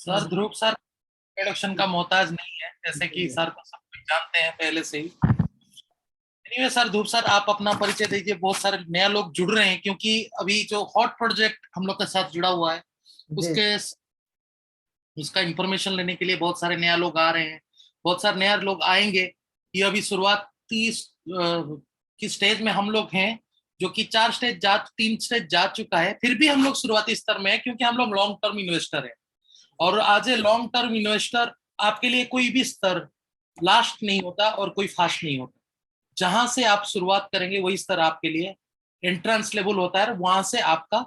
Sir Dhruv sir introduction का मोहताज नहीं है, जैसे कि सर को सब कुछ जानते हैं पहले से ही। एनीवे सर, ध्रुव सर आप अपना परिचय दीजिए। बहुत सारे नया लोग जुड़ रहे हैं क्योंकि अभी जो हॉट प्रोजेक्ट हम लोग के साथ जुड़ा हुआ है जी। उसके उसका इंफॉर्मेशन लेने के लिए बहुत सारे नया लोग आ रहे हैं। बहुत सारे नया लोग आएंगे। ये अभी शुरुआती की स्टेज में हम लोग हैं, जो कि 3 स्टेज जा चुका है। फिर भी हम लोग शुरुआती स्तर में है क्योंकि हम लोग लॉन्ग टर्म इन्वेस्टर है। और आज ए लॉन्ग टर्म इन्वेस्टर आपके लिए कोई भी स्तर लास्ट नहीं होता और कोई फास्ट नहीं होता। जहां से आप शुरुआत करेंगे वही स्तर आपके लिए एंट्रेंस लेवल होता है, वहां से आपका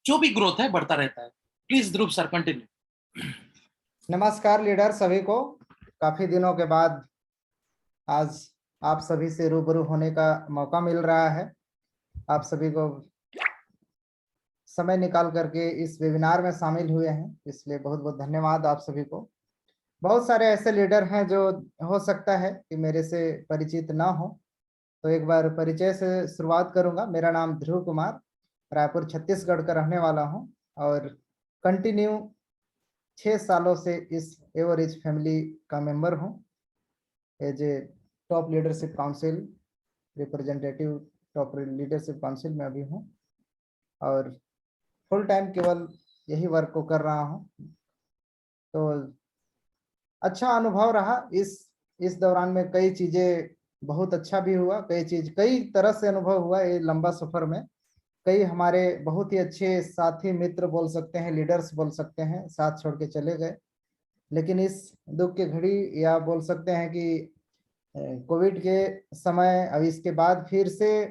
जो भी ग्रोथ है बढ़ता रहता है। Please Dhruv sir continue. नमस्कार लीडर सभी को। काफी दिनों के बाद आज आप सभी से रूबरू होने का मौका मिल रहा है। आप सभी को समय निकाल करके इस वेबिनार में शामिल हुए हैं, इसलिए बहुत बहुत धन्यवाद आप सभी को। बहुत सारे ऐसे लीडर हैं जो हो सकता है कि मेरे से परिचित ना हो, तो एक बार परिचय से शुरुआत करूंगा। मेरा नाम ध्रुव कुमार, रायपुर छत्तीसगढ़ का रहने वाला हूं और कंटिन्यू 6 सालों से इस एवरेज फैमिली का मेंबर हूं। As a top leadership council representative, top leadership council में अभी हूं और फुल टाइम केवल यही वर्क को कर रहा हूं। तो अच्छा अनुभव रहा इस दौरान में। कई चीजें बहुत अच्छा भी हुआ, कई तरह से अनुभव हुआ ये लंबा सफर में। कई हमारे बहुत ही अच्छे साथी मित्र बोल सकते हैं, लीडर्स बोल सकते हैं, साथ छोड़ के चले गए। लेकिन इस दुख की घड़ी या बोल सकते हैं कि कोविड के समय, अब इसके बाद फिर से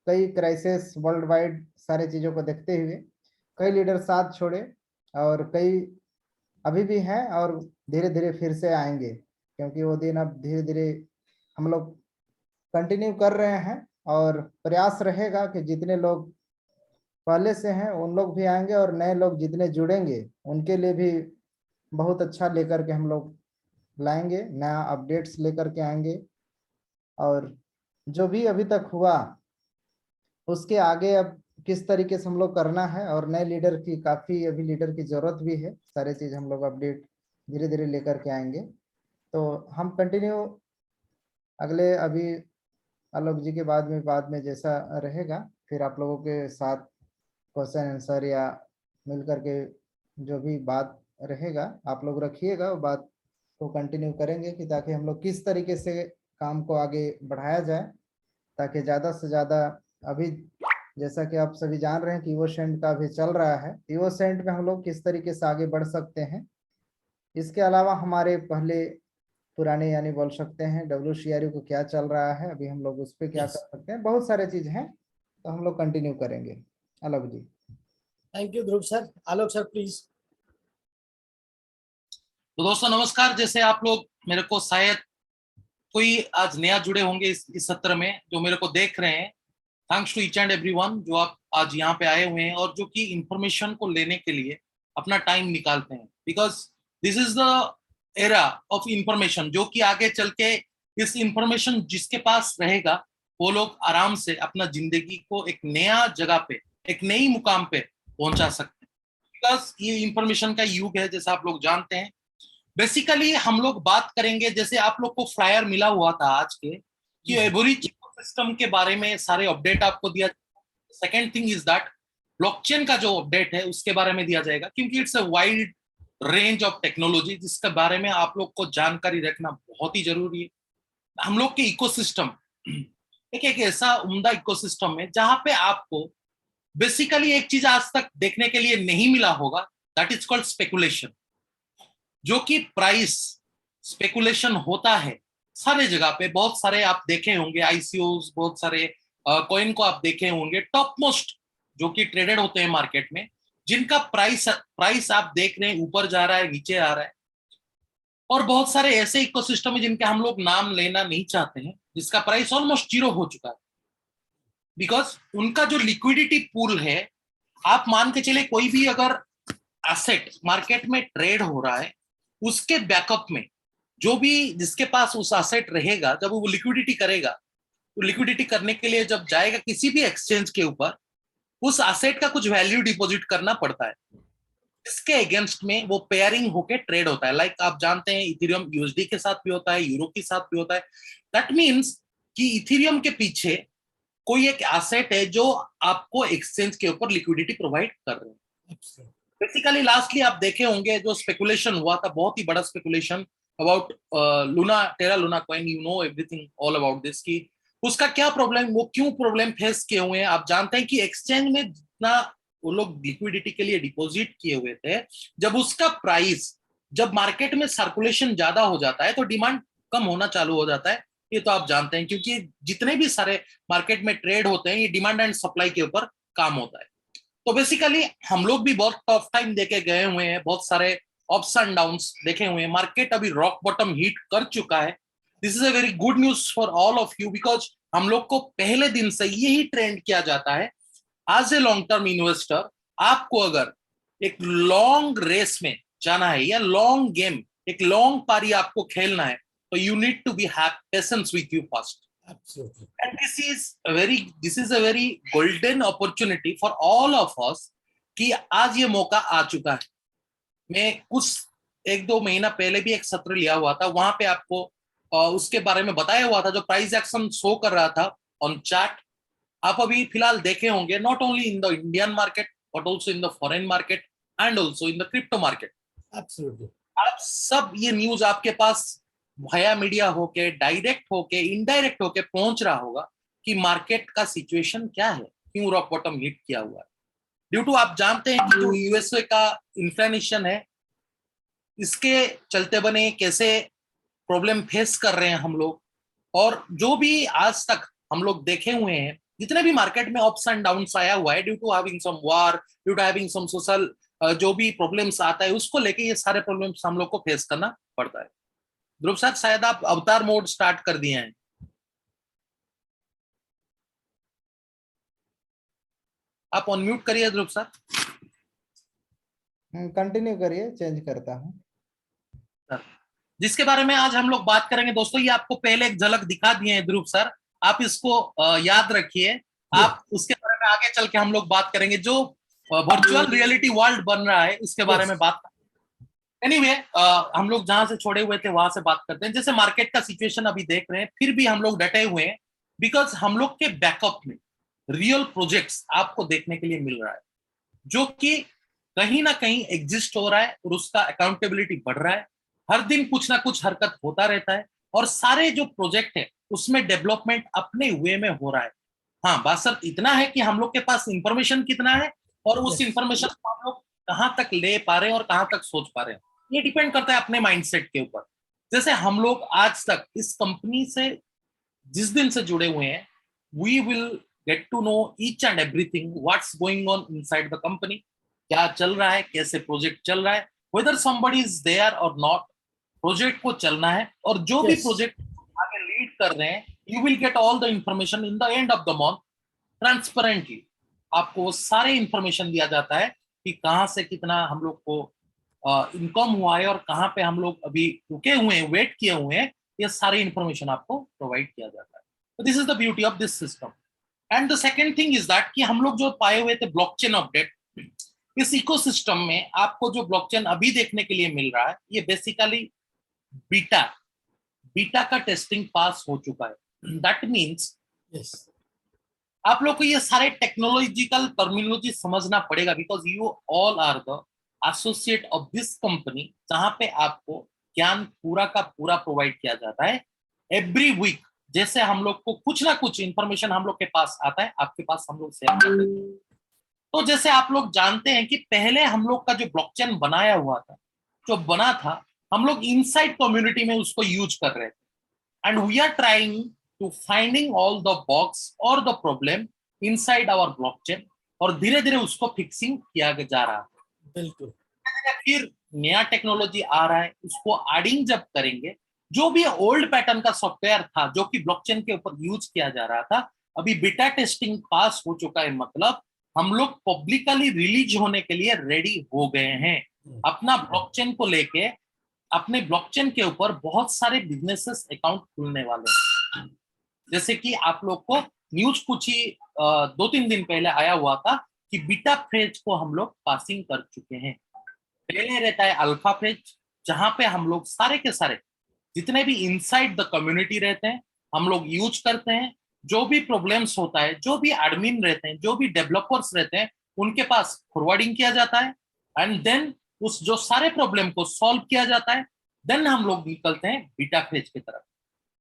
कई क्राइसिस वर्ल्ड वाइड सारे चीज़ों को देखते हुए कई लीडर साथ छोड़े और कई अभी भी हैं और धीरे धीरे फिर से आएंगे, क्योंकि वो दिन अब धीरे धीरे हम लोग कंटिन्यू कर रहे हैं। और प्रयास रहेगा कि जितने लोग पहले से हैं उन लोग भी आएंगे और नए लोग जितने जुड़ेंगे उनके लिए भी बहुत अच्छा लेकर के हम लोग लाएंगे, नया अपडेट्स लेकर के आएंगे। और जो भी अभी तक हुआ उसके आगे अब किस तरीके से हम लोग करना है, और नए लीडर की काफ़ी अभी लीडर की ज़रूरत भी है। सारे चीज़ हम लोग अपडेट धीरे धीरे लेकर के आएंगे। तो हम कंटिन्यू अगले अभी आलोक जी के बाद में जैसा रहेगा, फिर आप लोगों के साथ क्वेश्चन आंसर या मिल करके जो भी बात रहेगा आप लोग रखिएगा, वो बात को कंटिन्यू करेंगे कि ताकि हम लोग किस तरीके से काम को आगे बढ़ाया जाए, ताकि ज़्यादा से ज़्यादा अभी जैसा कि आप सभी जान रहे हैं कि ईवो सेंट का अभी चल रहा है, ईवो सेंट में हम लोग किस तरीके से आगे बढ़ सकते हैं। इसके अलावा हमारे पहले पुराने यानी बोल सकते हैं WCRU को क्या चल रहा है, अभी हम लोग उस पर क्या कर यस, सकते हैं, बहुत सारे चीज़ हैं। तो हम लोग कंटिन्यू करेंगे। Alok ji. Thank you Dhruv sir. Alok sir please. तो दोस्तों नमस्कार। जैसे आप लोग मेरे को शायद कोई आज नया जुड़े होंगे इस सत्र में, जो मेरे को देख रहे हैं, thanks to each and everyone जो आप आज यहाँ पे आए हुए हैं और जो कि इंफॉर्मेशन को लेने के लिए अपना टाइम निकालते हैं। Because this is the era of information, जो कि आगे चल के इस इंफॉर्मेशन जिसके पास रहेगा वो लोग आराम से अपना जिंदगी को एक नया जगह पे, एक नई मुकाम पे पहुंचा सकते हैं। बिकॉज ये इंफॉर्मेशन का युग है, जैसा आप लोग जानते हैं। बेसिकली हम लोग बात करेंगे, जैसे आप लोग को फ्लायर मिला हुआ था आज के, कि एवरेज इकोसिस्टम के बारे में सारे अपडेट आपको दिया। Second thing is that blockchain का जो अपडेट है उसके बारे में दिया जाएगा, क्योंकि it's a wide range of technology जिसके बारे में आप लोग को जानकारी रखना बहुत ही जरूरी है। हम लोग के इकोसिस्टम एक ऐसा उम्दा इकोसिस्टम है जहां पे आपको बेसिकली एक चीज आज तक देखने के लिए नहीं मिला होगा, दैट इज कॉल्ड स्पेकुलेशन। जो कि प्राइस स्पेकुलेशन होता है सारे जगह पे। बहुत सारे आप देखे होंगे आईसीओस, बहुत सारे कॉइन को आप देखे होंगे टॉप मोस्ट जो कि ट्रेडेड होते हैं मार्केट में, जिनका प्राइस प्राइस आप देख रहे हैं ऊपर जा रहा है, नीचे आ रहा है। और बहुत सारे ऐसे इकोसिस्टम है जिनके हम लोग नाम लेना नहीं चाहते हैं, जिसका प्राइस ऑलमोस्ट जीरो हो चुका है। बिकॉज उनका जो लिक्विडिटी पूल है, आप मान के चले कोई भी अगर एसेट मार्केट में ट्रेड हो रहा है, उसके बैकअप में जो भी जिसके पास उस एसेट रहेगा, जब वो लिक्विडिटी करेगा, तो लिक्विडिटी करने के लिए जब जाएगा किसी भी एक्सचेंज के ऊपर, उस एसेट का कुछ वैल्यू डिपॉजिट करना पड़ता है। इसके अगेंस्ट में वो पेयरिंग होके ट्रेड होता है। लाइक आप जानते हैं इथेरियम यूएसडी के साथ भी होता है, यूरो के साथ भी होता है। दैट मीन्स कि इथेरियम के पीछे कोई एक एसेट है जो आपको एक्सचेंज के ऊपर लिक्विडिटी प्रोवाइड कर रहे हैं। बेसिकली लास्टली आप देखे होंगे जो स्पेकुलेशन हुआ था, बहुत ही बड़ा speculation about Luna, Terra Luna coin, you know everything all about this, की उसका क्या प्रॉब्लम, वो क्यों प्रॉब्लम फेस किए हुए हैं। आप जानते हैं कि एक्सचेंज में जितना वो लोग लिक्विडिटी के लिए डिपॉजिट किए हुए थे, जब उसका प्राइस, जब मार्केट में सर्कुलेशन ज्यादा हो जाता है तो डिमांड कम होना चालू हो जाता है। ये तो आप जानते हैं, क्योंकि जितने भी सारे मार्केट में ट्रेड होते हैं ये डिमांड एंड सप्लाई के ऊपर काम होता है। तो बेसिकली हम लोग भी बहुत टफ टाइम देके गए हुए हैं, बहुत सारे अप्स एंड डाउन्स देखे हुए हैं। मार्केट अभी रॉक बॉटम हिट कर चुका है। This is a very good news for all of you, because हम लोग को पहले दिन से यही ट्रेंड किया जाता है। As a long term investor, आपको अगर एक लॉन्ग रेस में जाना है या लॉन्ग गेम, एक लॉन्ग पारी आपको खेलना है, तो you need to be have patience with you first. Absolutely. And this is a very golden opportunity for all of us कि आज ये मौका आ चुका है। मैं कुछ 1-2 महीना पहले भी एक सत्र लिया हुआ था, वहां पे आपको उसके बारे में बताया हुआ था, जो प्राइस एक्शन शो कर रहा था ऑन चार्ट। आप अभी फिलहाल देखे होंगे, not only in the Indian market but also in the foreign market and also in the crypto market. Absolutely. आप सब ये न्यूज आपके पास वाया मीडिया होके, डायरेक्ट होके, इनडायरेक्ट होके पहुंच रहा होगा कि मार्केट का सिचुएशन क्या है, क्यों रॉक बॉटम हिट किया हुआ है। ड्यू टू आप जानते हैं कि जो यूएसए का इन्फ्लेशन है, इसके चलते बने कैसे प्रॉब्लम फेस कर रहे हैं हम लोग। और जो भी आज तक हम लोग देखे हुए हैं, जितने भी मार्केट में अप्स एंड डाउन्स आया हुआ है, due to having some war, due to having some social जो भी प्रॉब्लम्स आता है, उसको लेके ये सारे प्रॉब्लम्स हम लोग को फेस करना पड़ता है। ध्रुव सर, शायद आप अवतार मोड स्टार्ट कर दिए हैं। आप अनम्यूट करिए ध्रुव सर। कंटिन्यू करिए, चेंज करता हूँ। जिसके बारे में आज हम लोग बात करेंगे दोस्तों, ये आपको पहले एक झलक दिखा दिए हैं ध्रुव सर, आप इसको याद रखिए। आप उसके बारे में आगे चल के हम लोग बात करेंगे, जो वर्चुअल रियलिटी वर्ल्ड बन रहा है इसके बारे में बात। एनीवे, हम लोग जहां से छोड़े हुए थे वहां से बात करते हैं। जैसे मार्केट का सिचुएशन अभी देख रहे हैं, फिर भी हम लोग डटे हुए हैं, बिकॉज हम लोग के बैकअप में रियल प्रोजेक्ट्स आपको देखने के लिए मिल रहा है, जो कि कहीं ना कहीं एग्जिस्ट हो रहा है और उसका अकाउंटेबिलिटी बढ़ रहा है। हर दिन कुछ ना कुछ हरकत होता रहता है और सारे जो प्रोजेक्ट है उसमें डेवलपमेंट अपने वे में हो रहा है। हाँ, बात सिर्फ इतना है कि हम लोग के पास इंफॉर्मेशन कितना है और उस इंफॉर्मेशन को हम लोग कहाँ तक ले पा रहे हैं और कहाँ तक सोच पा रहे हैं, ये डिपेंड करता है अपने माइंडसेट के ऊपर। जैसे हम लोग आज तक इस कंपनी से जिस दिन से जुड़े हुए हैं, we will get to know each and everything what's going on inside the company, क्या चल रहा है, कैसे प्रोजेक्ट चल रहा है, वेदर समबडी इज देयर और नॉट। प्रोजेक्ट को चलना है और जो भी प्रोजेक्ट आगे लीड कर रहे हैं, you will get all the information in the end of the month transparently. आपको वो सारे इंफॉर्मेशन दिया जाता है कि कहाँ से कितना हम लोग को इनकम हुआ है और कहाँ पे हम लोग अभी रुके हुए हैं, वेट किए हुए हैं, ये सारी इंफॉर्मेशन आपको प्रोवाइड किया जाता है। तो this is the beauty of this system. And the second thing is that कि हम लोग जो पाए हुए थे ब्लॉकचेन अपडेट, इस इकोसिस्टम में आपको जो ब्लॉकचेन अभी देखने के लिए मिल रहा है, ये बेसिकली बीटा का टेस्टिंग पास हो चुका है। दैट मीन्स आप लोग को ये सारे टेक्नोलॉजिकल टर्मिनोलॉजी समझना पड़ेगा, because you all are the associate of this company, जहां पे आपको ज्ञान पूरा का पूरा प्रोवाइड किया जाता है एवरी वीक। जैसे हम लोग को कुछ ना कुछ इंफॉर्मेशन हम लोग के पास आता है, आपके पास हम लोग शेयर करते हैं। तो जैसे आप लोग जानते हैं कि पहले हम लोग का जो ब्लॉकचेन बनाया हुआ था, जो बना था, हम लोग इनसाइड कम्युनिटी में उसको यूज कर रहे थे, and we are trying to finding all the bugs और the problem inside our blockchain, और धीरे धीरे उसको फिक्सिंग किया जा रहा है। बिल्कुल। फिर नया टेक्नोलॉजी आ रहा है, उसको एडिंग जब करेंगे, जो भी ओल्ड पैटर्न का सॉफ्टवेयर था जो कि ब्लॉकचेन के ऊपर यूज किया जा रहा था, अभी बीटा टेस्टिंग पास हो चुका है, मतलब हम लोग पब्लिकली रिलीज होने के लिए रेडी हो गए हैं। अपना ब्लॉकचेन को लेके, अपने ब्लॉकचेन के ऊपर बहुत सारे बिजनेसेस अकाउंट खुलने वाले हैं। जैसे कि आप लोग को न्यूज कुछ ही 2-3 दिन पहले आया हुआ था कि बीटा फेज को हम लोग पासिंग कर चुके हैं। पहले रहता है अल्फा फेज, जहां पे हम लोग सारे के सारे जितने भी इनसाइड द कम्युनिटी रहते हैं हम लोग यूज करते हैं। जो भी प्रॉब्लम्स होता है, जो भी एडमिन रहते हैं, जो भी डेवलपर्स रहते हैं, उनके पास फॉरवर्डिंग किया जाता है एंड देन उस जो सारे प्रॉब्लम को सॉल्व किया जाता है। देन हम लोग निकलते हैं बीटा फेज की तरफ।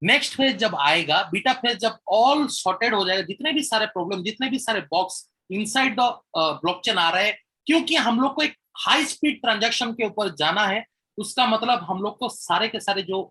नेक्स्ट फेज जब आएगा, बीटा फेज जब ऑल सॉर्टेड हो जाएगा, जितने भी सारे प्रॉब्लम, जितने भी सारे बॉक्स इनसाइड द ब्लॉकचेन आ रहे हैं, क्योंकि हम लोग को एक हाई स्पीड ट्रांजैक्शन के ऊपर जाना है। उसका मतलब हम लोग को सारे के सारे जो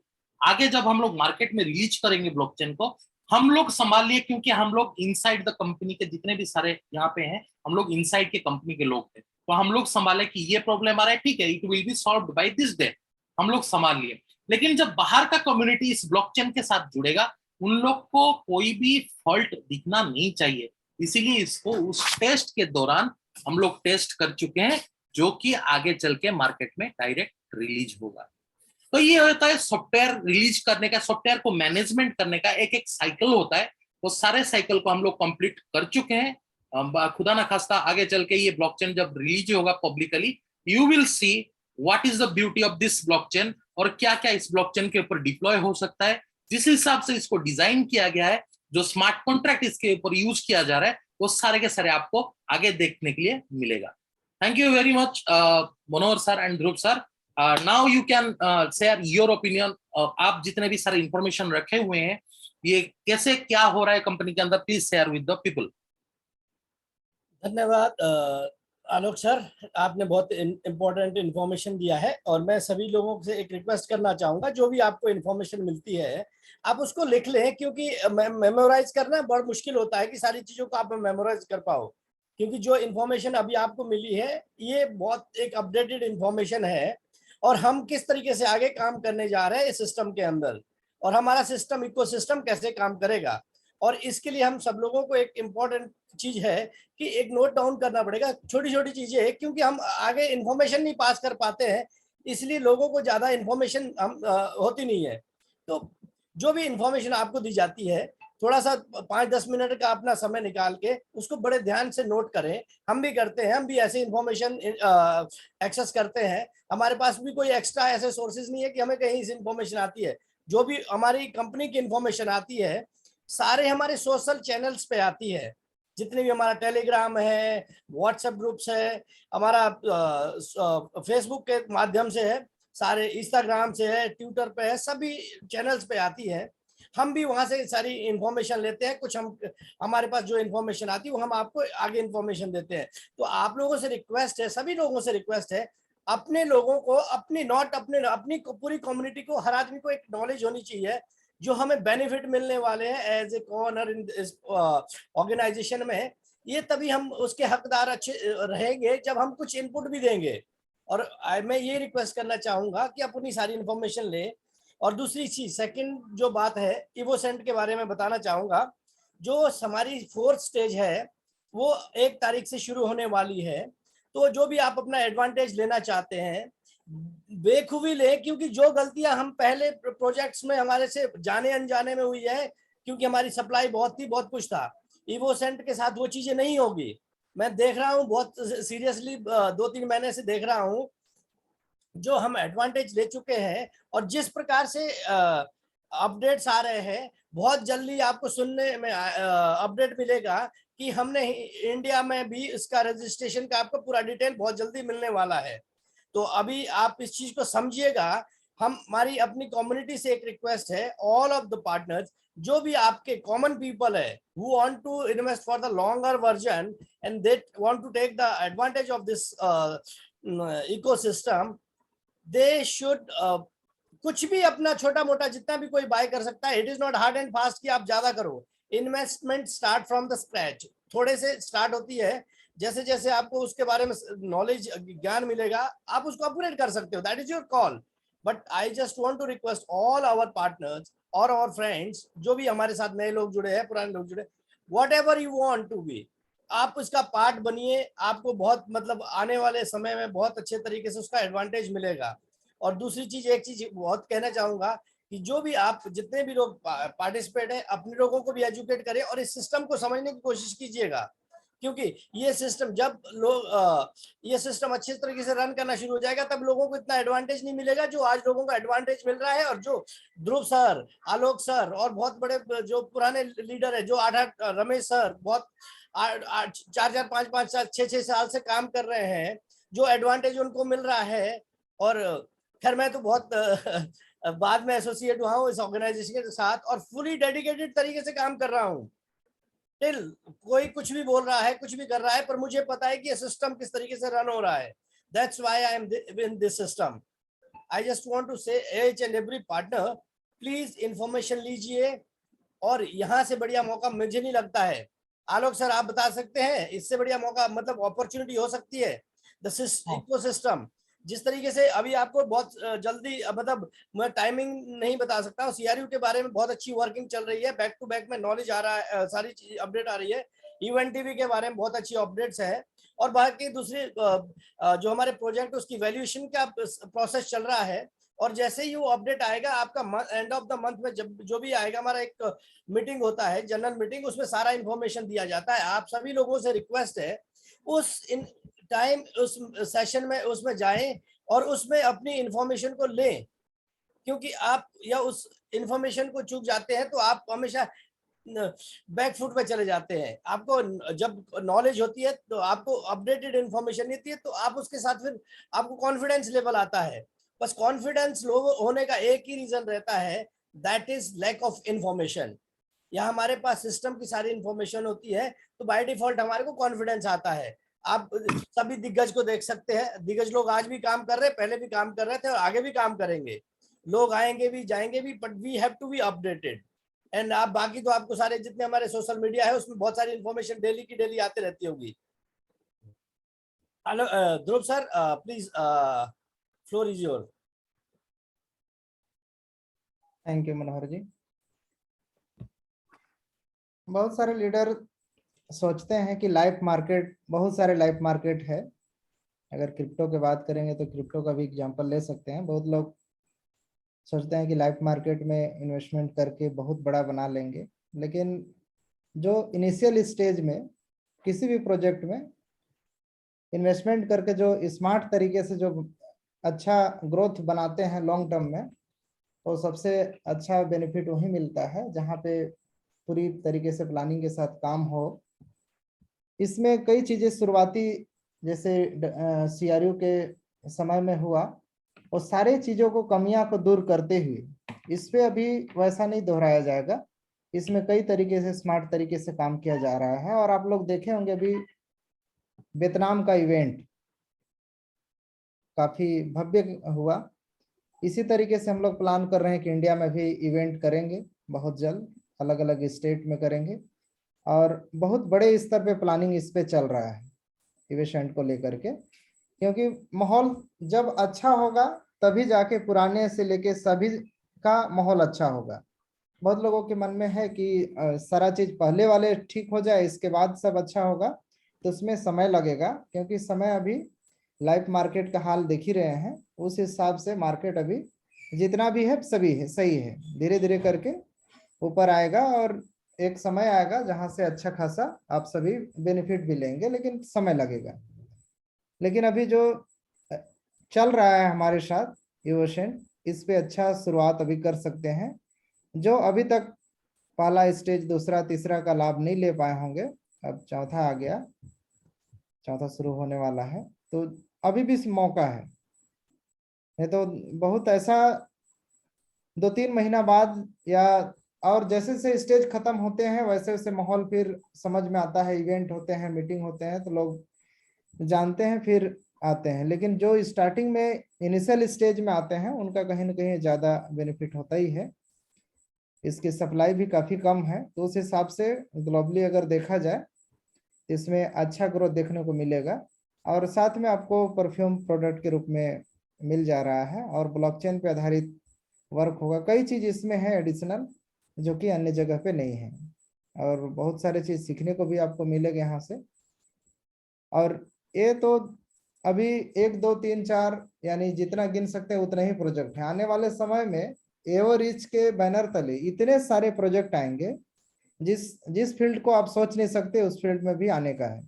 आगे जब हम लोग मार्केट में रिलीज करेंगे ब्लॉकचेन को, हम लोग संभाल लिए, क्योंकि हम लोग इनसाइड द कंपनी के जितने भी सारे यहाँ पे हैं, हम लोग इनसाइड के कंपनी के लोग थे, तो हम लोग संभाले कि ये प्रॉब्लम आ रहा है, ठीक है, it will be solved by this day, हम लोग संभाल लिए। लेकिन जब बाहर का कम्युनिटी इस ब्लॉकचेन के साथ जुड़ेगा, उन लोग को कोई भी फॉल्ट दिखना नहीं चाहिए। इसीलिए इसको उस टेस्ट के दौरान हम लोग टेस्ट कर चुके हैं, जो कि आगे चल के मार्केट में डायरेक्ट रिलीज होगा। तो ये होता है सॉफ्टवेयर रिलीज करने का, सॉफ्टवेयर को मैनेजमेंट करने का एक एक साइकिल होता है। वो सारे साइकिल को हम लोग कंप्लीट कर चुके हैं। खुदा ना खास्ता आगे चल के ये ब्लॉकचेन जब रिलीज होगा publicly, you will see what is the beauty of this blockchain, और क्या क्या इस ब्लॉकचेन के ऊपर डिप्लॉय हो सकता है। जिस हिसाब से इसको डिजाइन किया गया है, जो स्मार्ट कॉन्ट्रैक्ट इसके ऊपर यूज किया जा रहा है, वो सारे के सारे आपको आगे देखने के लिए मिलेगा। Thank you very much Manohar sir and Dhruv sir. Now you can share your opinion. आप जितने भी सारे इंफॉर्मेशन रखे हुए हैं, ये कैसे क्या हो रहा है कंपनी के अंदर, please share with the people. धन्यवाद आलोक सर, आपने बहुत इम्पोर्टेंट इन्फॉर्मेशन दिया है। और मैं सभी लोगों से एक रिक्वेस्ट करना चाहूँगा, जो भी आपको इन्फॉर्मेशन मिलती है आप उसको लिख लें, क्योंकि मेमोराइज करना बहुत मुश्किल होता है कि सारी चीज़ों को आप मेमोराइज कर पाओ। क्योंकि जो इन्फॉर्मेशन अभी आपको मिली है ये बहुत एक अपडेटेड इन्फॉर्मेशन है, और हम किस तरीके से आगे काम करने जा रहे हैं इस सिस्टम के अंदर, और हमारा सिस्टम इकोसिस्टम कैसे काम करेगा। और इसके लिए हम सब लोगों को एक इम्पोर्टेंट चीज है कि एक नोट डाउन करना पड़ेगा, छोटी छोटी चीजें है, क्योंकि हम आगे इन्फॉर्मेशन नहीं पास कर पाते हैं, इसलिए लोगों को ज्यादा इन्फॉर्मेशन हम होती नहीं है। तो जो भी इन्फॉर्मेशन आपको दी जाती है, थोड़ा सा 5-10 मिनट का अपना समय निकाल के उसको बड़े ध्यान से नोट करें। हम भी करते हैं, हम भी ऐसे इन्फॉर्मेशन एक्सेस करते हैं। हमारे पास भी कोई एक्स्ट्रा ऐसे सोर्सेज नहीं है कि हमें कहीं से इन्फॉर्मेशन आती है। जो भी हमारी कंपनी की इन्फॉर्मेशन आती है सारे हमारे सोशल चैनल्स पे आती है। जितने भी हमारा टेलीग्राम है, व्हाट्सएप ग्रुप्स है, हमारा फेसबुक के माध्यम से है, सारे इंस्टाग्राम से है, ट्विटर पे है, सभी चैनल्स पे आती है। हम भी वहां से सारी इंफॉर्मेशन लेते हैं। कुछ हम हमारे पास जो इंफॉर्मेशन आती है वो हम आपको आगे इंफॉर्मेशन देते हैं। तो आप लोगों से रिक्वेस्ट है, सभी लोगों से रिक्वेस्ट है, अपने लोगों को अपनी अपनी पूरी कम्युनिटी को, हर आदमी को एक नॉलेज होनी चाहिए जो हमें बेनिफिट मिलने वाले हैं एज ए कॉर्नर इन इस ऑर्गेनाइजेशन में। ये तभी हम उसके हकदार अच्छे रहेंगे जब हम कुछ इनपुट भी देंगे। और मैं ये रिक्वेस्ट करना चाहूंगा कि अपनी सारी इंफॉर्मेशन ले। और दूसरी चीज, सेकंड जो बात है, इवोसेंट के बारे में बताना चाहूंगा। जो हमारी 4th स्टेज है वो 1 तारीख से शुरू होने वाली है। तो जो भी आप अपना एडवांटेज लेना चाहते हैं बेखूबी ले, क्योंकि जो गलतियां हम पहले प्रोजेक्ट्स में हमारे से जाने अनजाने में हुई है, क्योंकि हमारी सप्लाई बहुत थी, बहुत कुछ था, इवोसेंट के साथ वो चीजें नहीं होगी। मैं देख रहा हूँ बहुत सीरियसली, 2-3 महीने से देख रहा हूँ जो हम एडवांटेज ले चुके हैं, और जिस प्रकार से अपडेट्स आ रहे हैं, बहुत जल्दी आपको सुनने में अपडेट मिलेगा कि हमने इंडिया में भी इसका रजिस्ट्रेशन का आपको पूरा डिटेल बहुत जल्दी मिलने वाला है। तो अभी आप इस चीज को समझिएगा। हमारी अपनी कम्युनिटी से एक रिक्वेस्ट है, ऑल ऑफ द पार्टनर्स, जो भी आपके कॉमन पीपल है who want to invest for the longer version and they want to take the advantage of this ecosystem, they should कुछ भी अपना छोटा मोटा जितना भी कोई बाय कर सकता है। It is not hard and fast कि आप ज्यादा करो। Investment start from the scratch, थोड़े से स्टार्ट होती है। जैसे जैसे आपको उसके बारे में नॉलेज ज्ञान मिलेगा आप उसको अपग्रेड कर सकते हो, that is your call. But I just want to request all our partners और आवर फ्रेंड्स, जो भी हमारे साथ नए लोग जुड़े हैं, पुराने लोग जुड़े, whatever you want to be, आप उसका पार्ट बनिए। आपको बहुत मतलब आने वाले समय में बहुत अच्छे तरीके से उसका एडवांटेज मिलेगा। और दूसरी चीज, एक चीज बहुत कहना चाहूंगा कि जो भी आप जितने भी लोग पार्टिसिपेट है, अपने लोगों को भी एजुकेट करें और इस सिस्टम को समझने की कोशिश कीजिएगा। क्योंकि ये सिस्टम जब लोग ये सिस्टम अच्छे तरीके से रन करना शुरू हो जाएगा तब लोगों को इतना एडवांटेज नहीं मिलेगा जो आज लोगों को एडवांटेज मिल रहा है। और जो ध्रुव सर, आलोक सर और बहुत बड़े जो पुराने लीडर है, जो 8-8 रमेश सर बहुत 4-4 5-5 साल 6-6 साल से काम कर रहे हैं, जो एडवांटेज उनको मिल रहा है। और खैर मैं तो बहुत बाद में एसोसिएट हुआ हूँ इस ऑर्गेनाइजेशन के साथ और फुली डेडिकेटेड तरीके से काम कर रहा हूँ। टिल कोई कुछ भी बोल रहा है, कुछ भी कर रहा है, पर मुझे पता है कि ये सिस्टम किस तरीके से रन हो रहा है। That's why I am in this system. I just want to say each and every partner, please information लीजिए। और यहाँ से बढ़िया मौका मुझे नहीं लगता है। आलोक सर आप बता सकते हैं इससे बढ़िया मौका मतलब अपॉर्चुनिटी हो सकती है द इकोसिस्टम जिस तरीके से अभी आपको बहुत जल्दी मतलब मैं टाइमिंग नहीं बता सकता हूँ। सीआरयू के बारे में बहुत अच्छी वर्किंग चल रही है, बैक टू बैक में नॉलेज आ रहा है, सारी चीज अपडेट आ रही है। इवेंट टीवी के बारे में बहुत अच्छी अपडेट्स है। और बाकी दूसरी जो हमारे प्रोजेक्ट उसकी वैल्यूएशन का प्रोसेस चल रहा है। और जैसे ही वो अपडेट आएगा आपका एंड ऑफ द मंथ में जब जो भी आएगा हमारा एक मीटिंग होता है, जनरल मीटिंग, उसमें सारा इंफॉर्मेशन दिया जाता है। आप सभी लोगों से रिक्वेस्ट है उस टाइम उस सेशन में उसमें जाएं और उसमें अपनी इंफॉर्मेशन को लें, क्योंकि आप या उस इंफॉर्मेशन को चूक जाते हैं तो आप हमेशा बैक फुट पे चले जाते हैं। आपको जब नॉलेज होती है तो आपको अपडेटेड इंफॉर्मेशन होती है तो आप उसके साथ फिर आपको कॉन्फिडेंस लेवल आता है। बस कॉन्फिडेंस लो होने का एक ही रीजन रहता है, that is lack of information. या हमारे पास सिस्टम की सारी इंफॉर्मेशन होती है तो बाय डिफॉल्ट हमारे को कॉन्फिडेंस आता है। आप सभी दिग्गज को देख सकते हैं, दिग्गज लोग आज भी काम कर रहे हैं, पहले भी काम कर रहे थे और आगे भी काम करेंगे। लोग आएंगे भी जाएंगे भी, but we have to be updated. And आप बाकी तो आपको सारे जितने हमारे सोशल मीडिया है उसमें बहुत सारी इंफॉर्मेशन डेली की डेली आते रहती होगी। Hello Dhruv sir, please floor is your. Thank you Manohar ji. बहुत सारे लीडर सोचते हैं कि लाइव मार्केट, बहुत सारे लाइव मार्केट है। अगर क्रिप्टो की बात करेंगे तो क्रिप्टो का भी एग्जांपल ले सकते हैं। बहुत लोग सोचते हैं कि लाइव मार्केट में इन्वेस्टमेंट करके बहुत बड़ा बना लेंगे, लेकिन जो इनिशियल स्टेज में किसी भी प्रोजेक्ट में इन्वेस्टमेंट करके जो स्मार्ट तरीके से जो अच्छा ग्रोथ बनाते हैं लॉन्ग टर्म में, तो सबसे अच्छा बेनिफिट वही मिलता है जहाँ पे पूरी तरीके से प्लानिंग के साथ काम हो। इसमें कई चीजें शुरुआती जैसे सीआरयू के समय में हुआ, और सारे चीजों को कमियां को दूर करते हुए इस पे अभी वैसा नहीं दोहराया जाएगा। इसमें कई तरीके से स्मार्ट तरीके से काम किया जा रहा है। और आप लोग देखे होंगे अभी वियतनाम का इवेंट काफी भव्य हुआ। इसी तरीके से हम लोग प्लान कर रहे हैं कि इंडिया में भी इवेंट करेंगे बहुत जल्द, अलग अलग स्टेट में करेंगे। और बहुत बड़े स्तर पे प्लानिंग इस पे चल रहा है इवेंट को लेकर के, क्योंकि माहौल जब अच्छा होगा तभी जाके पुराने से लेके सभी का माहौल अच्छा होगा। बहुत लोगों के मन में है कि सारा चीज पहले वाले ठीक हो जाए इसके बाद सब अच्छा होगा, तो उसमें समय लगेगा। क्योंकि समय अभी लाइव मार्केट का हाल देख ही रहे हैं, उस हिसाब से मार्केट अभी जितना भी है सभी है सही है, धीरे धीरे करके ऊपर आएगा। और एक समय आएगा जहां से अच्छा खासा आप सभी बेनिफिट भी लेंगे, लेकिन समय लगेगा। लेकिन अभी जो चल रहा है हमारे साथ इवोशन, इस पे अच्छा शुरुआत अभी कर सकते हैं। जो अभी तक पहला स्टेज दूसरा तीसरा का लाभ नहीं ले पाए होंगे, अब चौथा आ गया, चौथा शुरू होने वाला है, तो अभी भी मौका है। नहीं तो बहुत ऐसा 2-3 महीना बाद या और जैसे जैसे स्टेज खत्म होते हैं वैसे वैसे माहौल फिर समझ में आता है, इवेंट होते हैं, मीटिंग होते हैं, तो लोग जानते हैं फिर आते हैं। लेकिन जो स्टार्टिंग में इनिशियल स्टेज में आते हैं उनका कहीं ना कहीं ज्यादा बेनिफिट होता ही है। इसकी सप्लाई भी काफी कम है, तो उस हिसाब से ग्लोबली अगर देखा जाए इसमें अच्छा ग्रोथ देखने को मिलेगा। और साथ में आपको परफ्यूम प्रोडक्ट के रूप में मिल जा रहा है और ब्लॉकचेन पे आधारित वर्क होगा। कई चीज इसमें है एडिशनल जो कि अन्य जगह पे नहीं है, और बहुत सारे चीज सीखने को भी आपको मिलेगा यहाँ से। और ये तो अभी 1 2 3 4 यानी जितना गिन सकते हैं उतना ही प्रोजेक्ट है। आने वाले समय में एवो रिच के बैनर तले इतने सारे प्रोजेक्ट आएंगे जिस फील्ड को आप सोच नहीं सकते उस फील्ड में भी आने का है।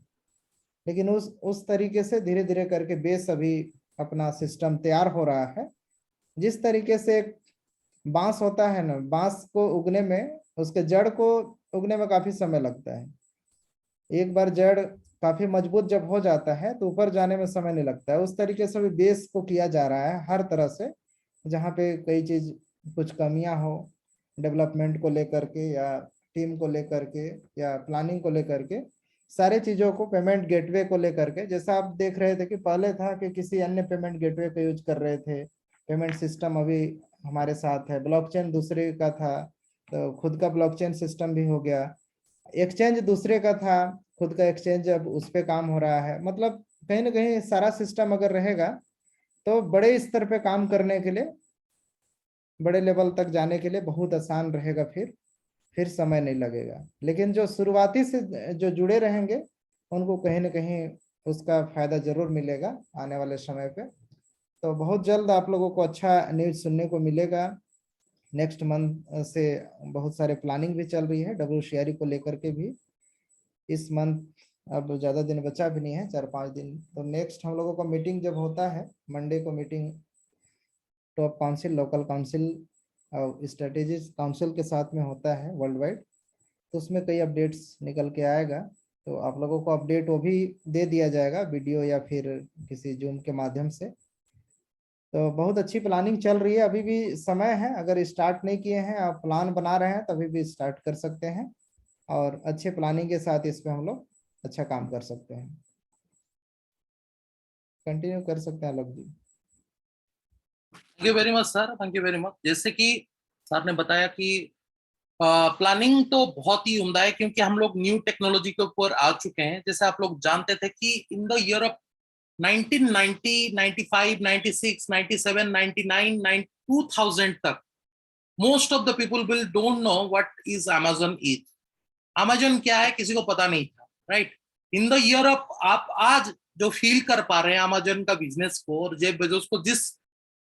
लेकिन उस तरीके से धीरे धीरे करके बेस अभी अपना सिस्टम तैयार हो रहा है। जिस तरीके से बांस होता है ना, बांस को उगने में, उसके जड़ को उगने में काफी समय लगता है। एक बार जड़ काफी मजबूत जब हो जाता है तो ऊपर जाने में समय नहीं लगता है। उस तरीके से भी बेस को किया जा रहा है हर तरह से, जहाँ पे कई चीज कुछ कमियां हो डेवलपमेंट को लेकर के या टीम को लेकर के या प्लानिंग को लेकर के, सारे चीजों को पेमेंट गेटवे को लेकर के, जैसा आप देख रहे थे कि पहले था कि किसी अन्य पेमेंट गेटवे का यूज कर रहे थे, पेमेंट सिस्टम अभी हमारे साथ है, ब्लॉकचेन दूसरे का था तो खुद का ब्लॉकचेन सिस्टम भी हो गया, एक्सचेंज दूसरे का था, खुद का एक्सचेंज अब उस पे काम हो रहा है। मतलब कहीं ना कहीं सारा सिस्टम अगर रहेगा तो बड़े स्तर पे काम करने के लिए, बड़े लेवल तक जाने के लिए बहुत आसान रहेगा, फिर समय नहीं लगेगा। लेकिन जो शुरुआती से जो जुड़े रहेंगे उनको कहीं ना कहीं उसका फायदा जरूर मिलेगा आने वाले समय पे। तो बहुत जल्द आप लोगों को अच्छा न्यूज सुनने को मिलेगा। नेक्स्ट मंथ से बहुत सारे प्लानिंग भी चल रही है WCRE को लेकर के भी। इस मंथ अब ज़्यादा दिन बचा भी नहीं है, 4-5 दिन। तो नेक्स्ट हम लोगों का मीटिंग जब होता है मंडे को, meeting top council, local council और स्ट्रेटेजी काउंसिल के साथ में होता है वर्ल्ड वाइड, तो उसमें कई अपडेट्स निकल के आएगा। तो आप लोगों को अपडेट वो भी दे दिया जाएगा वीडियो या फिर किसी जूम के माध्यम से। तो बहुत अच्छी प्लानिंग चल रही है, अभी भी समय है। अगर स्टार्ट नहीं किए हैं, आप प्लान बना रहे हैं, तभी भी स्टार्ट कर सकते हैं और अच्छे प्लानिंग के साथ इस पे हम लोग अच्छा काम कर सकते हैं। कंटिन्यू कर सकते हैं Alok ji. Thank you very much sir, thank you very much. जैसे कि सर ने बताया कि प्लानिंग तो बहुत ही उम्दा है, क्योंकि हम लोग न्यू टेक्नोलॉजी के ऊपर आ चुके हैं। जैसे आप लोग जानते थे कि इन द ईयर ऑफ 1990, 95, 96, 97, 99, 2000 तक most of the people will don't know what is Amazon is. Amazon क्या है किसी को पता नहीं था, right. In the year of आप आज जो फील कर पा रहे हैं अमेजन का बिजनेस को और जेफ बेजोस को जिस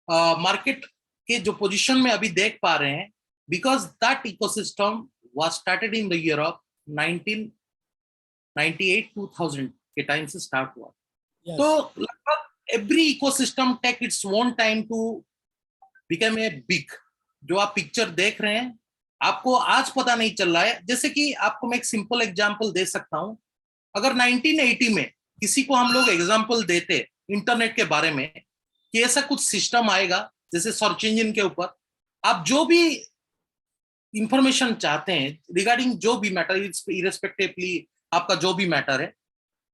मार्केट के जो पोजीशन में अभी देख पा रहे हैं, because that ecosystem was started in the year of 1998, 2000 के टाइम से स्टार्ट हुआ। Yes. तो लगभग every ecosystem take its own time to become a big. जो आप पिक्चर देख रहे हैं आपको आज पता नहीं चल रहा है। जैसे कि आपको मैं एक सिंपल एग्जांपल दे सकता हूं। अगर 1980 में किसी को हम लोग एग्जांपल देते इंटरनेट के बारे में कि ऐसा कुछ सिस्टम आएगा जैसे सर्च इंजन के ऊपर, आप जो भी इंफॉर्मेशन चाहते हैं रिगार्डिंग जो भी मैटर, इरेस्पेक्टिवली आपका जो भी मैटर है,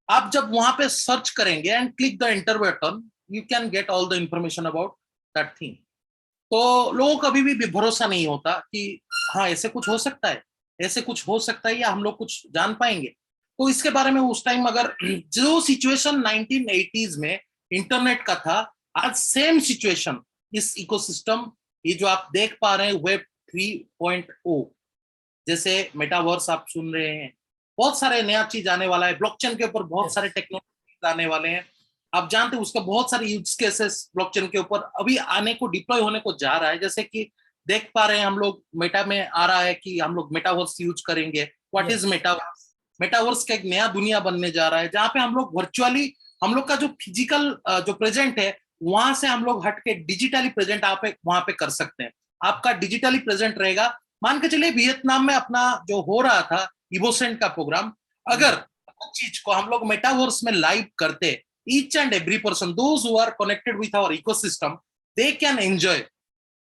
आप जब वहां पे सर्च करेंगे and click the enter button, you can get all the information about that thing. तो लोगों को अभी भी भरोसा नहीं होता कि हाँ ऐसे कुछ हो सकता है, ऐसे कुछ हो सकता है या हम लोग कुछ जान पाएंगे। तो इसके बारे में उस टाइम अगर जो सिचुएशन 1980s में इंटरनेट का था, आज सेम सिचुएशन इस इकोसिस्टम, ये जो आप देख पा रहे हैं वेब 3.0, जैसे मेटावर्स आप सुन रहे हैं, बहुत सारे नया चीज आने वाला है। ब्लॉकचेन के ऊपर बहुत सारे टेक्नोलॉजी आने वाले हैं। आप जानते हैं उसका बहुत सारे यूज केसेस ब्लॉकचेन के ऊपर अभी आने को, डिप्लॉय होने को जा रहा है। जैसे कि देख पा रहे हैं हम लोग मेटा में आ रहा है कि हम लोग मेटावर्स यूज करेंगे। What is metaverse? मेटावर्स का एक नया दुनिया बनने जा रहा है जहां पे हम लोग वर्चुअली हम लोग का जो फिजिकल जो प्रेजेंट है वहां से हम लोग हट के डिजिटली प्रेजेंट आप वहां पे कर सकते हैं। आपका डिजिटली प्रेजेंट रहेगा। मान के चलिए वियतनाम में अपना जो हो रहा था इवोसेंट का प्रोग्राम, अगर उस चीज को हम लोग मेटावर्स में लाइव करते, each and every person, those who are connected with our ecosystem, they can enjoy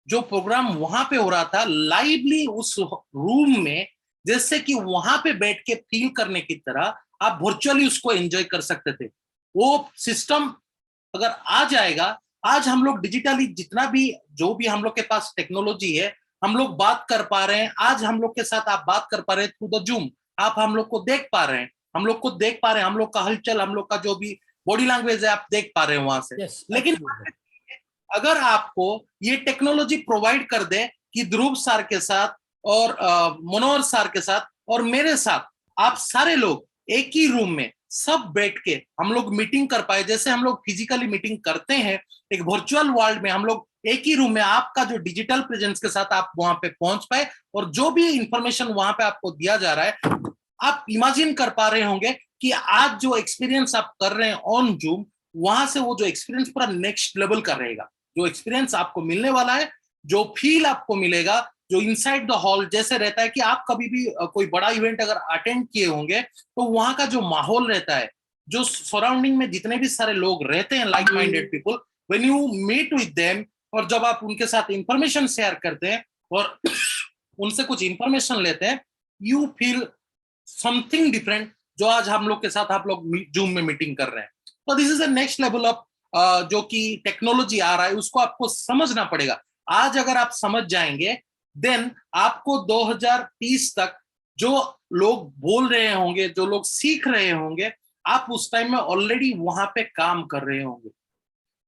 जो प्रोग्राम वहां पे हो रहा था लाइवली उस रूम में, जैसे कि वहां पे बैठ के फील करने की तरह आप वर्चुअली उसको एंजॉय कर सकते थे। वो सिस्टम अगर आ जाएगा, आज हम लोग डिजिटली जितना भी जो भी हम लोग के पास टेक्नोलॉजी है, हम लोग बात कर पा रहे हैं। आज हम लोग के साथ आप बात कर पा रहे हैं थ्रू द जूम, आप हम लोग को देख पा रहे हैं, हम लोग को देख पा रहे हैं, हम लोग का हलचल, हम लोग का जो भी बॉडी लैंग्वेज है आप देख पा रहे हैं वहां से। Yes, लेकिन अगर आपको ये टेक्नोलॉजी प्रोवाइड कर दे कि ध्रुव सर के साथ और मनोहर सर के साथ और मेरे साथ आप सारे लोग एक ही रूम में सब बैठ के हम लोग मीटिंग कर पाए, जैसे हम लोग फिजिकली मीटिंग करते हैं एक वर्चुअल वर्ल्ड में, हम लोग एक ही रूम में आपका जो डिजिटल प्रेजेंस के साथ आप वहां पे पहुंच पाए, और जो भी इंफॉर्मेशन वहां पे आपको दिया जा रहा है आप इमेजिन कर पा रहे होंगे कि आज जो एक्सपीरियंस आप कर रहे हैं ऑन जूम, वहां से वो जो एक्सपीरियंस पूरा नेक्स्ट लेवल का रहेगा। जो एक्सपीरियंस आपको मिलने वाला है, जो फील आपको मिलेगा, जो इनसाइड द हॉल जैसे रहता है कि आप कभी भी कोई बड़ा इवेंट अगर अटेंड किए होंगे तो वहां का जो माहौल रहता है, जो सराउंडिंग में जितने भी सारे लोग रहते हैं like minded people, when you meet with them, और जब आप उनके साथ इंफॉर्मेशन शेयर करते हैं और उनसे कुछ इंफॉर्मेशन लेते हैं, यू फील समथिंग डिफरेंट, जो आज हम लोग के साथ आप लोग जूम में मीटिंग कर रहे हैं। तो this is a next level of जो कि टेक्नोलॉजी आ रहा है, उसको आपको समझना पड़ेगा। आज अगर आप समझ जाएंगे, देन आपको 2030 तक जो लोग बोल रहे होंगे, जो लोग सीख रहे होंगे, आप उस टाइम में ऑलरेडी वहां पे काम कर रहे होंगे।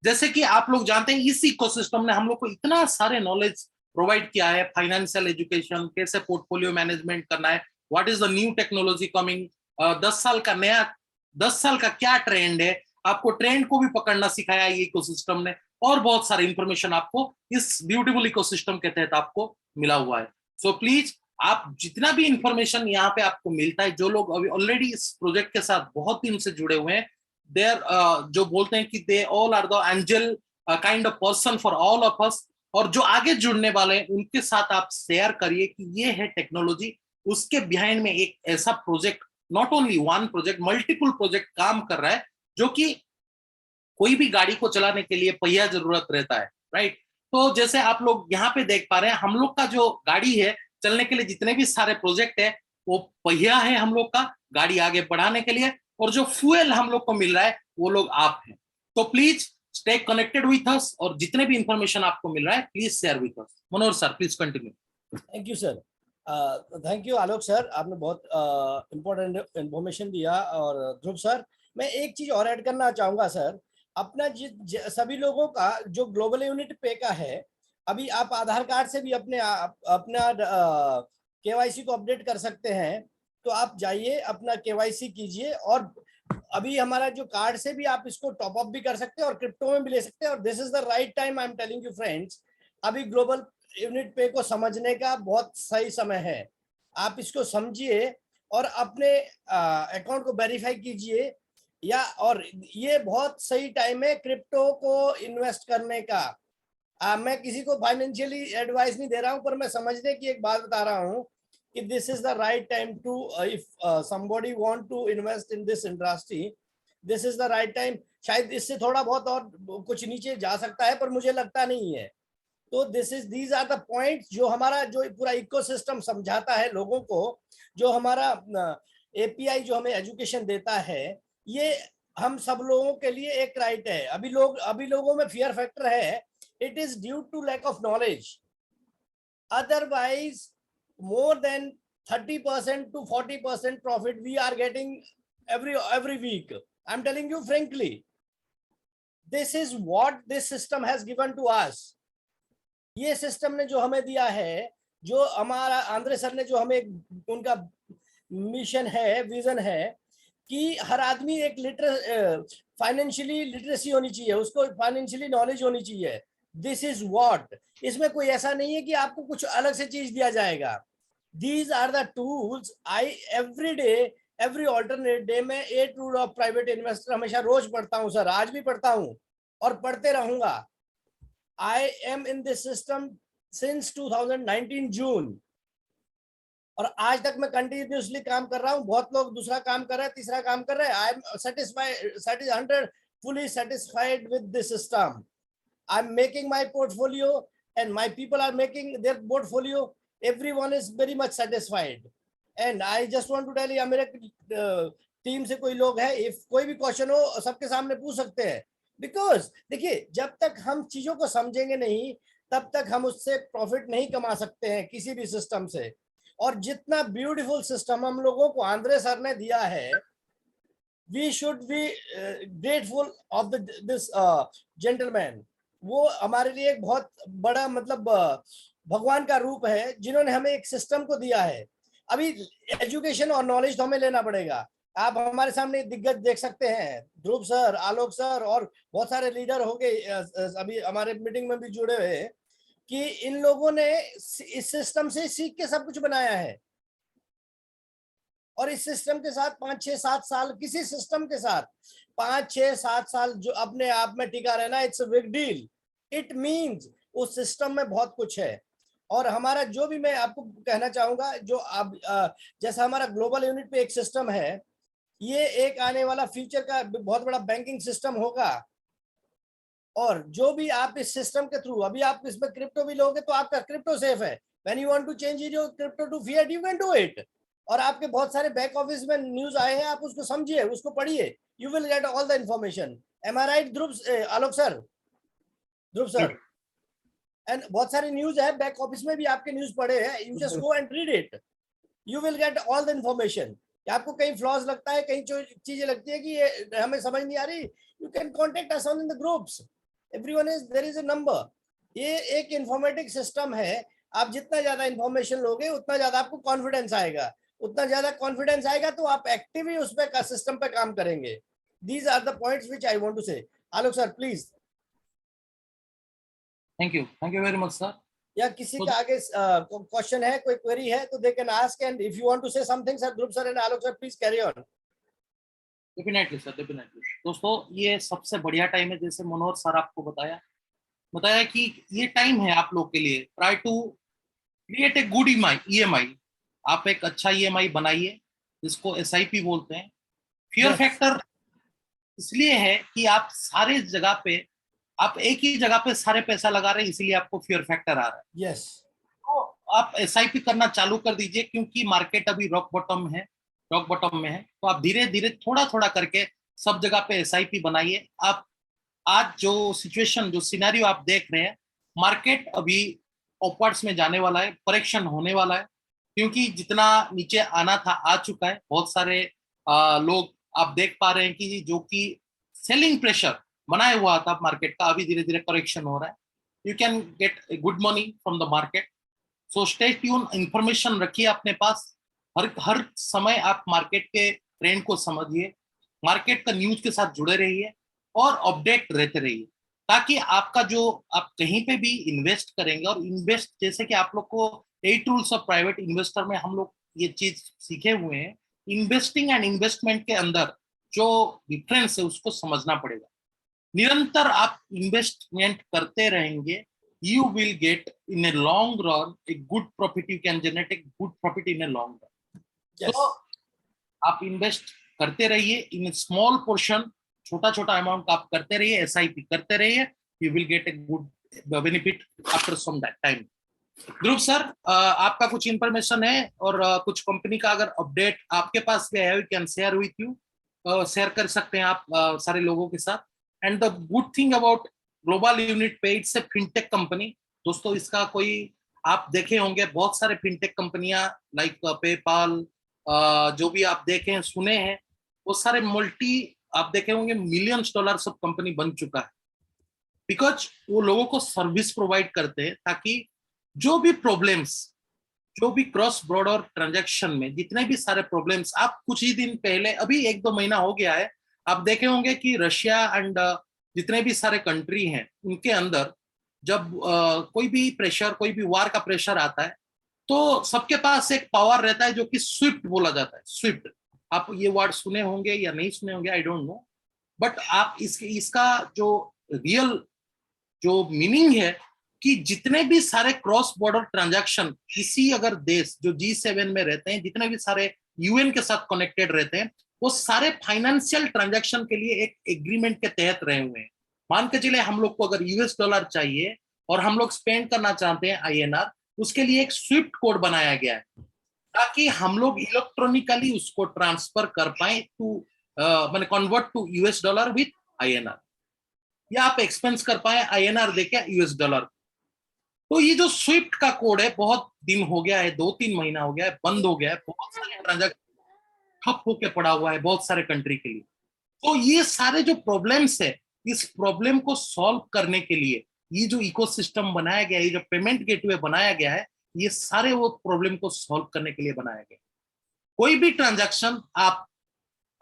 जैसे कि आप लोग जानते हैं इस इकोसिस्टम ने हम लोग को इतना सारे नॉलेज प्रोवाइड किया है, फाइनेंशियल एजुकेशन, कैसे पोर्टफोलियो मैनेजमेंट करना है, what is the new technology coming, 10 साल का क्या ट्रेंड है, आपको ट्रेंड को भी पकड़ना सिखाया ये इकोसिस्टम ने, और बहुत सारी इंफॉर्मेशन आपको इस ब्यूटीफुल इकोसिस्टम के तहत आपको मिला हुआ है। सो प्लीज आप जितना भी इंफॉर्मेशन यहाँ पे आपको मिलता है, जो लोग अभी ऑलरेडी इस प्रोजेक्ट के साथ बहुत दिन से जुड़े हुए हैं, दे जो बोलते हैं कि they all are the angel kind of person for all of us, और जो आगे जुड़ने वाले हैं उनके साथ आप शेयर करिए कि ये है टेक्नोलॉजी, उसके बिहाइंड में एक ऐसा project, not only one project, multiple project काम कर रहा है, जो कि कोई भी गाड़ी को चलाने के लिए पहिया जरूरत रहता है, राइट। तो जैसे आप लोग यहाँ पे देख पा रहे हैं, हम लोग का जो गाड़ी है चलने के लिए जितने भी सारे प्रोजेक्ट है, वो पहिया है हम लोग का गाड़ी आगे बढ़ाने के लिए, और जो फ्यूल हम लोग को मिल रहा है वो लोग आप हैं। तो please stay connected with us, और जितने भी इंफॉर्मेशन आपको मिल रहा है please share with us. Manohar sir please continue. Thank you sir. Thank you Alok sir, आपने बहुत इम्पोर्टेंट इंफॉर्मेशन दिया। और ध्रुव सर, मैं एक चीज और ऐड करना चाहूंगा सर। अपना सभी लोगों का जो ग्लोबल यूनिट पे का है, अभी आप आधार कार्ड से भी अपना केवाईसी को अपडेट कर सकते हैं। तो आप जाइए, अपना केवाईसी कीजिए, और अभी हमारा जो कार्ड से भी आप इसको टॉप अप भी कर सकते हैं और क्रिप्टो में भी ले सकते हैं। और this is the right time, I am telling you friends, अभी ग्लोबल यूनिट पे को समझने का बहुत सही समय है। आप इसको समझिए और अपने अकाउंट को वेरीफाई कीजिए, या और ये बहुत सही टाइम है क्रिप्टो को इन्वेस्ट करने का। मैं किसी को फाइनेंशियली एडवाइस नहीं दे रहा हूं, पर मैं समझने की एक बात बता रहा हूं कि this is the right time to, if somebody want to invest in this industry, this is the right time. शायद इससे थोड़ा बहुत और कुछ नीचे जा सकता है, पर मुझे लगता नहीं है। तो दीज आर द पॉइंट्स जो हमारा जो पूरा इकोसिस्टम समझाता है लोगों को, जो हमारा एपीआई जो हमें एजुकेशन देता है, ये हम सब लोगों के लिए एक राइट है। अभी लोगों में फियर फैक्टर है, it is due to lack of knowledge. Otherwise more than 30% to 40% profit we are getting every week. I'm telling you frankly, this is what this system has given to us. ये system ने जो हमें दिया है, जो हमारा Andre sir ने जो हमें उनका मिशन है, विजन है कि हर आदमी एक फाइनेंशियली लिटरेसी होनी चाहिए, उसको फाइनेंशियली नॉलेज होनी चाहिए। दिस इज व्हाट, इसमें कोई ऐसा नहीं है कि आपको कुछ अलग से चीज दिया जाएगा। These are the tools I every day, every alternate day में 8 रूल ऑफ प्राइवेट इन्वेस्टर हमेशा रोज पढ़ता हूं सर, आज भी पढ़ता हूं और पढ़ते रहूंगा। आई am in this system since 2019 जून, और आज तक मैं कंटिन्यूसली काम कर रहा हूं। बहुत लोग दूसरा काम कर रहे हैं, तीसरा काम कर रहे हैं। I am satisfied, fully satisfied with this system. I'm making my portfolio and my people are making their portfolio. Everyone is very much satisfied. And I just want to tell you, मेरे team से कोई लोग हैं, if कोई भी question हो सबके सामने पूछ सकते हैं। बिकॉज देखिए, जब तक हम चीजों को समझेंगे नहीं, तब तक हम उससे प्रॉफिट नहीं कमा सकते हैं किसी भी सिस्टम से। और जितना ब्यूटीफुल सिस्टम हम लोगों को आंद्रे सर ने दिया है, we should be grateful of this gentleman. वो हमारे लिए एक बहुत बड़ा मतलब भगवान का रूप है, जिन्होंने हमें एक सिस्टम को दिया है। अभी एजुकेशन और नॉलेज तो हमें लेना पड़ेगा, आप हमारे सामने दिग्गज देख सकते हैं, ध्रुव सर, आलोक सर और बहुत सारे लीडर होंगे अभी हमारे मीटिंग में भी जुड़े हुए हैं, कि इन लोगों ने इस सिस्टम से सीख के सब कुछ बनाया है। और इस सिस्टम के साथ 5-6-7 साल, किसी सिस्टम के साथ 5-6-7 साल जो अपने आप में टिका रहना, it's a big deal. It means उस सिस्टम में बहुत कुछ है। और हमारा जो भी, मैं आपको कहना चाहूंगा, जो आप जैसा हमारा ग्लोबल यूनिट पे एक सिस्टम है, ये एक आने वाला फ्यूचर का बहुत बड़ा बैंकिंग सिस्टम होगा। और जो भी आप इस सिस्टम के थ्रू, अभी आप इसमें क्रिप्टो भी लोगे तो आपका क्रिप्टो सेफ है। When you want to change your crypto to fiat, you can do it. और आपके बहुत सारे बैक ऑफिस में न्यूज आए हैं, आप उसको समझिए, उसको पढ़िए, you will get all the information. Am I right Dhruv, Alok sir, Dhruv sir? And बहुत सारी न्यूज है, बैक ऑफिस में भी आपके न्यूज पढ़े हैं, you just go and read it, you will get all the information. आपको कहीं फ्लॉज लगता है, कहीं चीजें लगती है कि ये हमें समझ नहीं आ रही, you can contact us on in the groups, everyone is, there is a number. ये एक इंफॉर्मेटिक सिस्टम है। आप जितना ज्यादा इंफॉर्मेशन लोगे उतना ज्यादा आपको कॉन्फिडेंस आएगा, उतना ज्यादा कॉन्फिडेंस आएगा तो आप एक्टिव ही उस पे सिस्टम पे काम करेंगे। These are the points which I want to say. Alok sir please. Thank you very much sir. या किसी का आगे क्वेश्चन है, कोई क्वेरी है तो they can ask, and if you want to say something sir, Dhruv sir and Alok sir please carry on. Definitely sir, definitely. दोस्तों ये सबसे बढ़िया टाइम है, जैसे मनोहर सर आपको बताया कि ये टाइम है आप लोग के लिए, try to create a good EMI. आप एक अच्छा ईएमआई बनाइए, जिसको एसआईपी बोलते हैं। Fear Yes. फैक्टर इसलिए है कि आप सारे जगह पे, आप एक ही जगह पे सारे पैसा लगा रहे हैं, इसीलिए आपको फियर फैक्टर आ रहा है। यस। तो आप एसआईपी करना चालू कर दीजिए, क्योंकि मार्केट अभी रॉक बॉटम में है। तो आप धीरे धीरे थोड़ा थोड़ा करके सब जगह पे एसआईपी बनाइए। आप आज जो सिचुएशन, जो सिनेरियो आप देख रहे हैं, मार्केट अभी अपवर्ड्स में जाने वाला है, करेक्शन होने वाला है, क्योंकि जितना नीचे आना था आ चुका है। बहुत सारे लोग आप देख पा रहे हैं कि जो कि सेलिंग प्रेशर बनाया हुआ था मार्केट का, अभी धीरे धीरे करेक्शन हो रहा है। You can get good money from the market. So stay tune, information रखिए अपने पास। हर समय आप मार्केट के ट्रेंड को समझिए, मार्केट का न्यूज के साथ जुड़े रहिए और अपडेट रहते रहिए, ताकि आपका जो आप कहीं पे भी इन्वेस्ट करेंगे, और इन्वेस्ट जैसे कि आप लोग को 8 रूल्स ऑफ प्राइवेट इन्वेस्टर में हम लोग ये चीज सीखे हुए हैं। इन्वेस्टिंग एंड इन्वेस्टमेंट के अंदर जो डिफरेंस है उसको समझना पड़ेगा। निरंतर आप इन्वेस्टमेंट करते रहेंगे, you will get in a long run a good profit. You can generate a good profit in a long run. Yes. तो आप इन्वेस्ट करते रहिए इन स्मॉल पोर्शन, छोटा छोटा अमाउंट आप करते रहिए, एसआईपी करते रहिए, you will get a good benefit after some that time. Dhruv sir, आपका कुछ इंफॉर्मेशन है और कुछ कंपनी का अगर अपडेट आपके पास है, you can share with you, share कर सकते हैं आप सारे लोगों के साथ। And the good thing about global Unit पे, इट्स ए फिनटेक कंपनी। दोस्तों इसका कोई, आप देखे होंगे बहुत सारे फिनटेक कंपनियां लाइक पेपाल, जो भी आप देखे सुने हैं, वो सारे मल्टी, आप देखे होंगे मिलियंस डॉलर सब कंपनी बन चुका है। बिकॉज वो लोगों को सर्विस प्रोवाइड करते हैं, ताकि जो भी प्रॉब्लम्स, जो भी क्रॉस बॉर्डर ट्रांजैक्शन में जितने भी सारे प्रॉब्लम्स, आप कुछ ही दिन पहले, अभी 1-2 महीना हो गया है, आप देखे होंगे कि रशिया एंड जितने भी सारे कंट्री हैं उनके अंदर जब कोई भी प्रेशर, कोई भी वार का प्रेशर आता है, तो सबके पास एक पावर रहता है जो कि स्विफ्ट बोला जाता है। स्विफ्ट, आप ये वर्ड सुने होंगे या नहीं सुने होंगे, आई डोंट नो, बट आप इसका जो रियल जो मीनिंग है कि जितने भी सारे क्रॉस बॉर्डर ट्रांजैक्शन, किसी अगर देश जो G7 में रहते हैं, जितने भी सारे यूएन के साथ कनेक्टेड रहते हैं, वो सारे फाइनेंशियल ट्रांजैक्शन के लिए एक एग्रीमेंट के तहत रहे हुए हैं। मान के चले हम लोग को अगर यूएस डॉलर चाहिए और हम लोग स्पेंड करना चाहते हैं आईएनआर, उसके लिए एक स्विफ्ट कोड बनाया गया है, ताकि हम लोग इलेक्ट्रॉनिकली उसको ट्रांसफर कर पाए टू मैंने convert to US dollar with INR, या आप एक्सपेंस कर पाए आईएनआर देके यूएस डॉलर। तो ये जो स्विफ्ट का कोड है, बहुत दिन हो गया है, 2-3 महीना हो गया है, बंद हो गया है, बहुत सारे ट्रांजैक्शन ठप होके पड़ा हुआ है बहुत सारे कंट्री के लिए। तो ये सारे जो प्रॉब्लम्स है, इस प्रॉब्लम को सॉल्व करने के लिए ये जो इकोसिस्टम बनाया गया है, ये जो पेमेंट गेटवे बनाया गया है, ये सारे वो प्रॉब्लम को सॉल्व करने के लिए बनाया गया। कोई भी ट्रांजैक्शन आप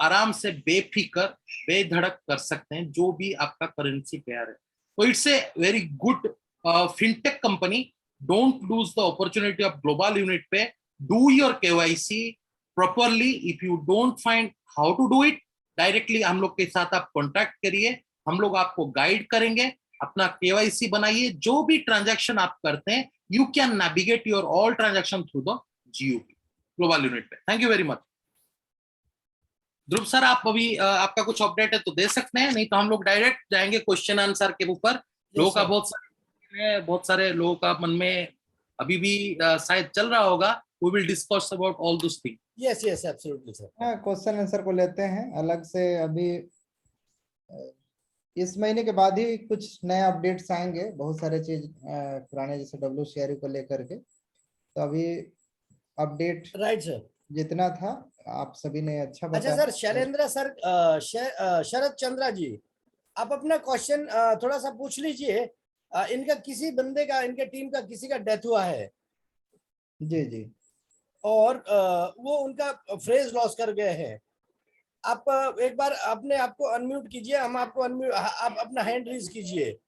आराम से बेफिकर बेधड़क कर सकते हैं जो भी आपका करेंसी पेयर है। तो it's a very good fintech company. Don't lose the opportunity of Global Unit Pay. Do your KYC properly. If you don't find how to do it, directly हम लोग के साथ आप कॉन्टैक्ट करिए, हम लोग आपको गाइड करेंगे। अपना केवाईसी बनाइए। जो भी ट्रांजैक्शन आप करते हैं, you can navigate your all transaction through the GUP Global Unit Pay. Thank you very much. Dhruv sir, आप अभी आपका कुछ अपडेट है तो दे सकते हैं, नहीं तो हम लोग डायरेक्ट जाएंगे क्वेश्चन आंसर के ऊपर। लोगों का बहुत सारे लोगों का मन में अभी भी शायद चल रहा होगा। We will discuss about all this thing. Yes yes absolutely sir. हाँ, क्वेश्चन आंसर को लेते हैं अलग से। अभी इस महीने के बाद ही कुछ नए अपडेट्स आएंगे, बहुत सारे चीज पुराने जैसे WCRU को लेकर के। तो अभी अपडेट राइट सर। जितना था आप सभी ने अच्छा अच्छा बताया। सर, शैलेंद्र सर, शरद चंद्रा जी, आप अपना क्वेश्चन थोड़ा सा पूछ लीजिए। इनका किसी बंदे का, इनके टीम का किसी का डेथ हुआ है जी जी। और वो उनका फ्रेज लॉस कर गए हैं। आप एक बार अपने आपको अनम्यूट कीजिए, हम आपको अनम्यूट, आप अपना हैंड रेज कीजिए।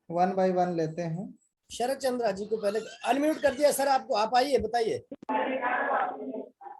वन बाय वन लेते हैं। शरद चंद्रा जी को पहले अनम्यूट कर दिया सर आपको, आप आइए बताइए।